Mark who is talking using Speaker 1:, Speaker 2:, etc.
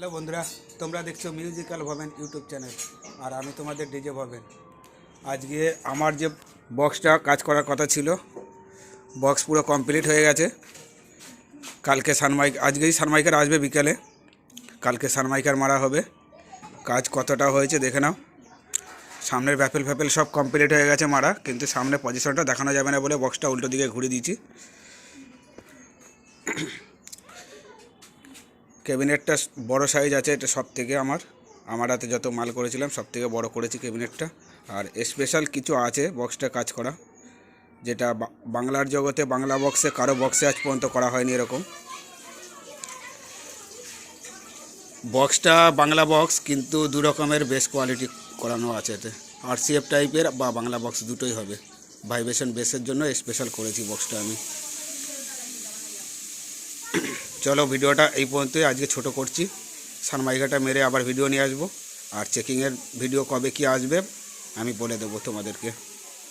Speaker 1: Hello বন্ধুরা, তোমরা দেখছো মিউজিক্যাল ভবেন ইউটিউব চ্যানেল, আর আমি তোমাদের ডিজে ভবেন। আজকে আমার যে বক্সটা কাজ করার কথা ছিল, বক্স পুরো কমপ্লিট হয়ে গেছে। কালকে সানমাইক, আজকেই সানমাইকার আসবে বিকেলে, কালকে সানমাইকার মারা হবে। কাজ কতটা হয়েছে দেখে নাও। সামনের ব্যাপেল ফ্যাপেল সব কমপ্লিট হয়ে গেছে মারা, কিন্তু সামনে পজিশনটা দেখানো যাবে না বলে বক্সটা উল্টো দিকে ঘুরিয়ে দিয়েছি। ক্যাবিনেটটা বড় সাইজ আছে, এটা সব থেকে আমার হাতে যত মাল করেছিলাম সব থেকে বড় করেছি ক্যাবিনেটটা। আর স্পেশাল কিছু আছে বক্সটা কাজ করা, যেটা বাংলার জগতে বাংলা বক্সে কারো বক্সে আজ পর্যন্ত করা হয়নি এরকম। বক্সটা বাংলা বক্স, কিন্তু দু রকমের বেস কোয়ালিটি করানো আছে এতে। আরসিএফ টাইপের বা বাংলা বক্স দুটোই হবে। ভাইব্রেশন বেসের জন্য স্পেশাল করেছি বক্সটা আমি। চলো ভিডিওটা এই পর্যন্তই আজকে ছোট করছি। সানমাইকাটা মেরে আবার ভিডিও নিয়ে আসবো, আর চেকিংয়ের ভিডিও কবে কি আসবে আমি বলে দেবো তোমাদেরকে।